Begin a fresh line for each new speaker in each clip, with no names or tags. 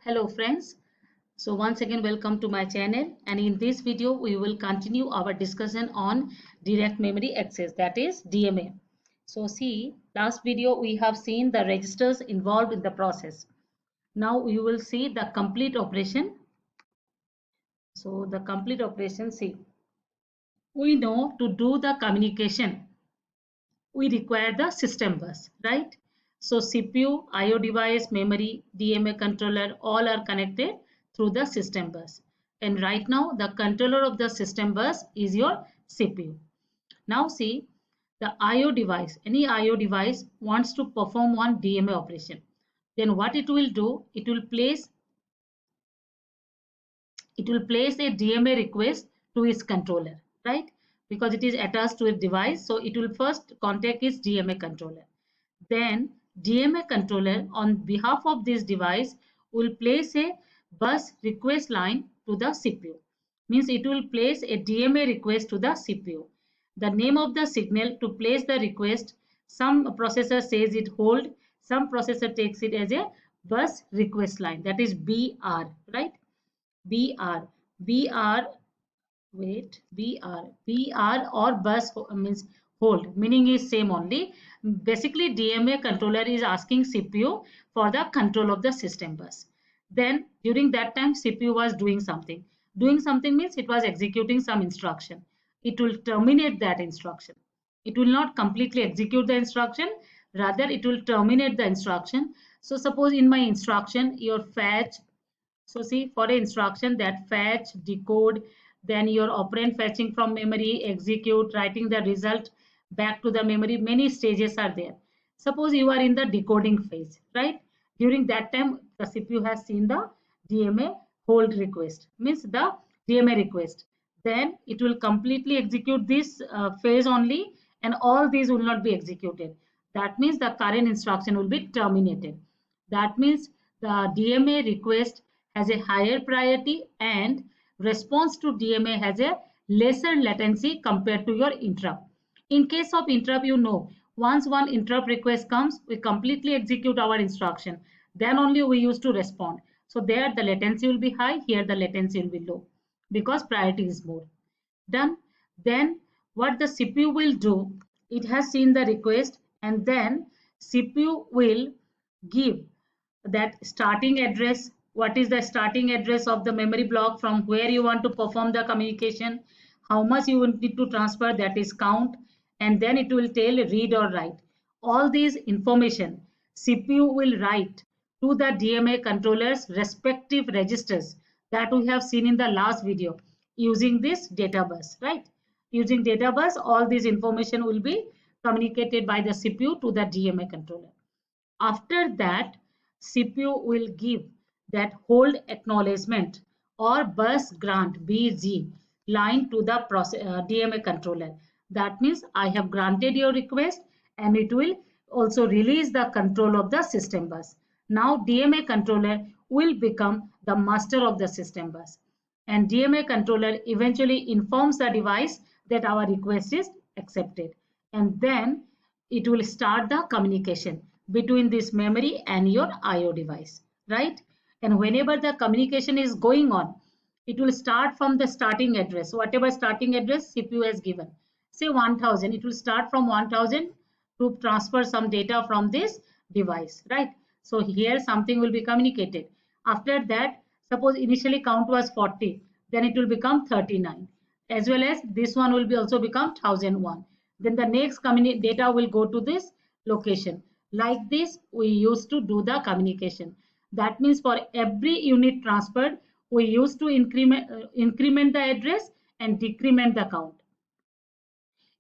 Hello friends. So once again welcome to my channel, and in this video we will continue our discussion on direct memory access, that is DMA. So see, last video we have seen the registers involved in the process. Now we will see the complete operation. So the complete operation, see, we know to do the communication we require the system bus, right? So CPU, IO device, memory, DMA controller, all are connected through the system bus. And right now the controller of the system bus is your CPU. Now see, the IO device, any IO device wants to perform one DMA operation. Then what it will do, it will place a DMA request to its controller, right? Because it is attached to a device, so it will first contact its DMA controller. Then DMA controller on behalf of this device will place a bus request line to the CPU. Means it will place a DMA request to the CPU. The name of the signal to place the request, some processor says it hold, some processor takes it as a bus request line, that is BR, right? BR, BR, BR or bus means hold, meaning is same only. Basically DMA controller is asking CPU for the control of the system bus. Then during that time CPU was doing something. Doing something means it was executing some instruction. It will terminate that instruction. It will not completely execute the instruction, rather it will terminate the instruction. So suppose in my instruction your fetch, so see, for the instruction that fetch, decode, then your operand fetching from memory, execute, writing the result back to the memory, many stages are there. Suppose you are in the decoding phase, right? During that time, the CPU has seen the DMA hold request, means the DMA request. Then it will completely execute this phase only, and all these will not be executed. That means the current instruction will be terminated. That means the DMA request has a higher priority and response to DMA has a lesser latency compared to your interrupt. In case of interrupt, you know, once one interrupt request comes, we completely execute our instruction. Then only we used to respond. So there the latency will be high, here the latency will be low because priority is more. Done. Then what the CPU will do, it has seen the request and then CPU will give that starting address. What is the starting address of the memory block from where you want to perform the communication, how much you need to transfer, that is count, and then it will tell read or write. All these information CPU will write to the DMA controllers respective registers that we have seen in the last video using this data bus, right? Using data bus, all this information will be communicated by the CPU to the DMA controller. After that, CPU will give that hold acknowledgement or bus grant BG line to the DMA controller. That means I have granted your request and it will also release the control of the system bus. Now DMA controller will become the master of the system bus, and DMA controller eventually informs the device that our request is accepted, and then it will start the communication between this memory and your IO device, right? And whenever the communication is going on, it will start from the starting address, whatever starting address CPU has given. Say 1000, it will start from 1000 to transfer some data from this device, right? So here something will be communicated. After that, suppose initially count was 40, then it will become 39, as well as this one will be also become 1001. Then the next data will go to this location. Like this we used to do the communication. That means for every unit transferred we used to increment the address and decrement the count.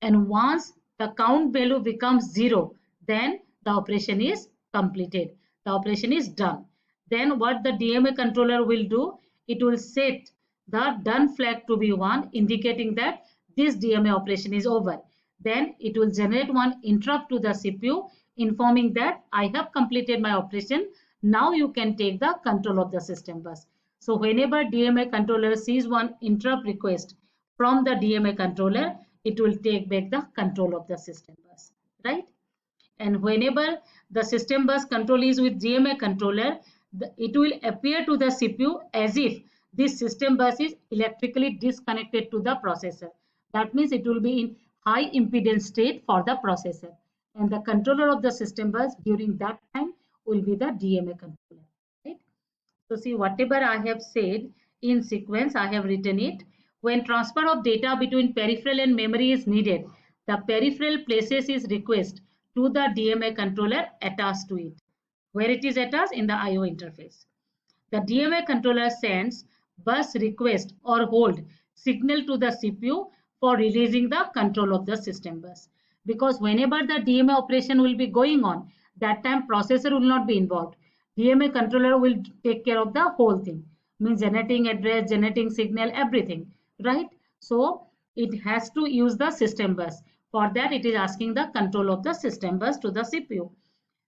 And once the count value becomes 0, then the operation is completed, the operation is done. Then what the DMA controller will do, it will set the done flag to be 1, indicating that this DMA operation is over. Then it will generate one interrupt to the CPU informing that I have completed my operation, now you can take the control of the system bus. So whenever DMA controller sees one interrupt request from the DMA controller, it will take back the control of the system bus, right? And whenever the system bus control is with DMA controller, it will appear to the CPU as if this system bus is electrically disconnected to the processor. That means it will be in high impedance state for the processor. And the controller of the system bus during that time will be the DMA controller. Right? So see, whatever I have said in sequence, I have written it. When transfer of data between peripheral and memory is needed, the peripheral places its request to the DMA controller attached to it. Where it is attached? In the IO interface. The DMA controller sends bus request or hold signal to the CPU for releasing the control of the system bus. Because whenever the DMA operation will be going on, that time processor will not be involved. DMA controller will take care of the whole thing. Means generating address, generating signal, everything. Right? So it has to use the system bus. For that, it is asking the control of the system bus to the CPU.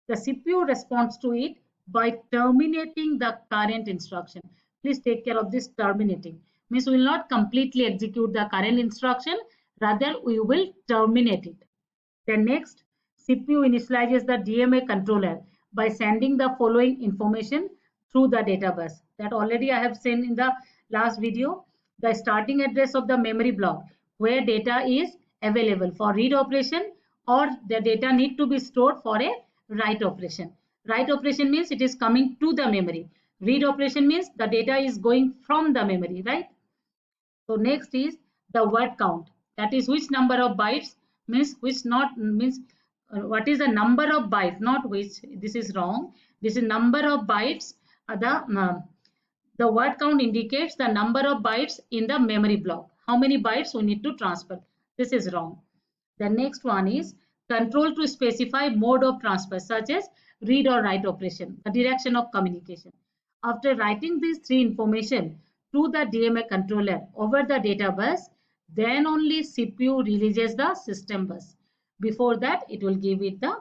The CPU responds to it by terminating the current instruction. Please take care of this terminating. Means we will not completely execute the current instruction, rather we will terminate it. Then next, CPU initializes the DMA controller by sending the following information through the data bus. That already I have seen in the last video. The starting address of the memory block where data is available for read operation, or the data need to be stored for a write operation. Write operation means it is coming to the memory. Read operation means the data is going from the memory, right? So next is the word count. That is which number of bytes, means which not means what is the number of bytes, not which. This is wrong. This is number of bytes. The word count indicates the number of bytes in the memory block. How many bytes we need to transfer. This is wrong. The next one is control to specify mode of transfer, such as read or write operation, the direction of communication. After writing these three information to the DMA controller over the data bus, then only CPU releases the system bus. Before that, it will give it the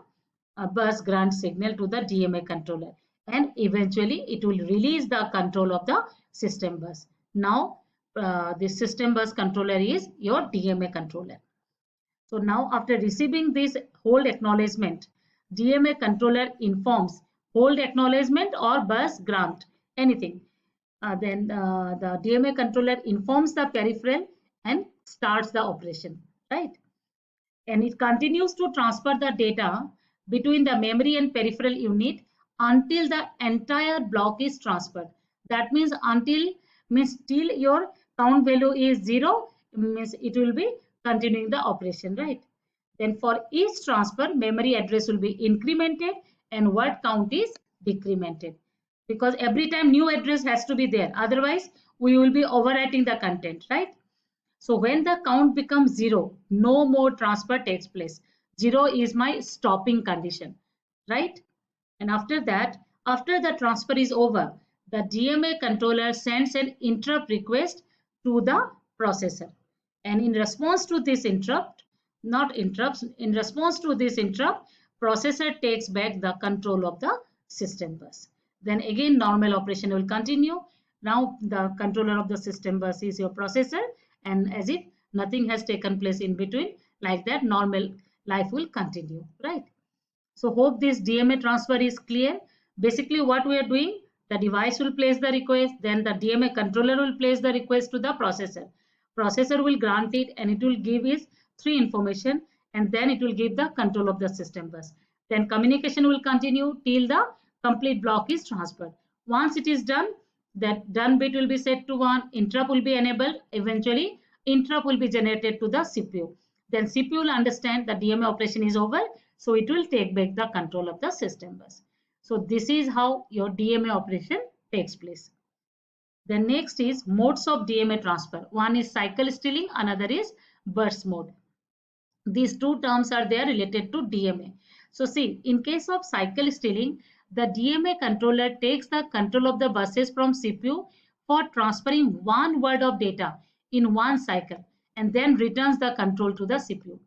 bus grant signal to the DMA controller, and eventually it will release the control of the system bus. Now, the system bus controller is your DMA controller. So now after receiving this hold acknowledgement, DMA controller informs hold acknowledgement or bus grant, anything. Then the DMA controller informs the peripheral and starts the operation, right? And it continues to transfer the data between the memory and peripheral unit until the entire block is transferred. That means until, means till your count value is 0, means it will be continuing the operation, right? Then for each transfer, memory address will be incremented and word count is decremented, because every time new address has to be there, otherwise we will be overwriting the content, right? So when the count becomes 0, no more transfer takes place. 0 is my stopping condition, right? And after that, after the transfer is over, the DMA controller sends an interrupt request to the processor. And in response to this interrupt, not interrupts, in response to this interrupt, processor takes back the control of the system bus. Then again, normal operation will continue. Now the controller of the system bus is your processor, and as if nothing has taken place in between, like that normal life will continue, right? So hope this DMA transfer is clear. Basically what we are doing, the device will place the request, then the DMA controller will place the request to the processor. Processor will grant it and it will give its three information, and then it will give the control of the system bus. Then communication will continue till the complete block is transferred. Once it is done, that done bit will be set to 1, interrupt will be enabled, eventually interrupt will be generated to the CPU. Then CPU will understand the DMA operation is over, so it will take back the control of the system bus. So this is how your DMA operation takes place. The next is modes of DMA transfer. One is cycle stealing, another is burst mode. These two terms are there related to DMA. So see, in case of cycle stealing, the DMA controller takes the control of the buses from CPU for transferring one word of data in one cycle and then returns the control to the CPU,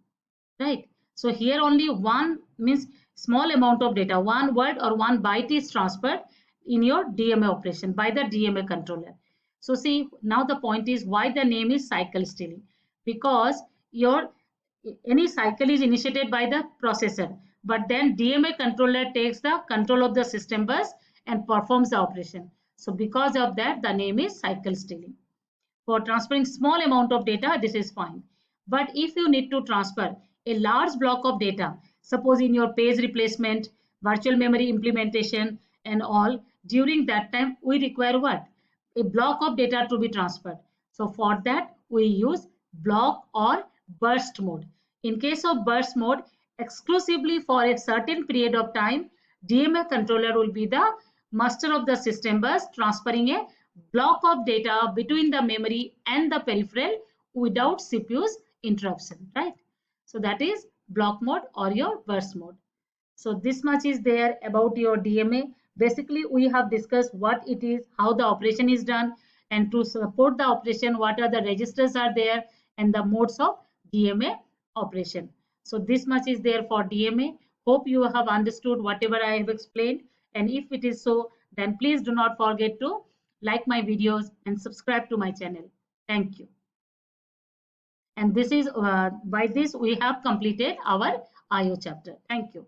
right? So here only one, means small amount of data, one word or one byte is transferred in your DMA operation by the DMA controller. So see, now the point is why the name is cycle stealing, because your any cycle is initiated by the processor, but then DMA controller takes the control of the system bus and performs the operation. So because of that, the name is cycle stealing. For transferring small amount of data, this is fine. But if you need to transfer a large block of data, suppose in your page replacement, virtual memory implementation and all, during that time we require what? A block of data to be transferred. So for that we use block or burst mode. In case of burst mode, exclusively for a certain period of time, DMA controller will be the master of the system bus, transferring a block of data between the memory and the peripheral without CPU's interruption, right? So that is block mode or your burst mode. So this much is there about your DMA. Basically, we have discussed what it is, how the operation is done, and to support the operation, what are the registers are there, and the modes of DMA operation. So this much is there for DMA. Hope you have understood whatever I have explained. And if it is so, then please do not forget to like my videos and subscribe to my channel. Thank you. And this is by this we have completed our IO chapter. Thank you.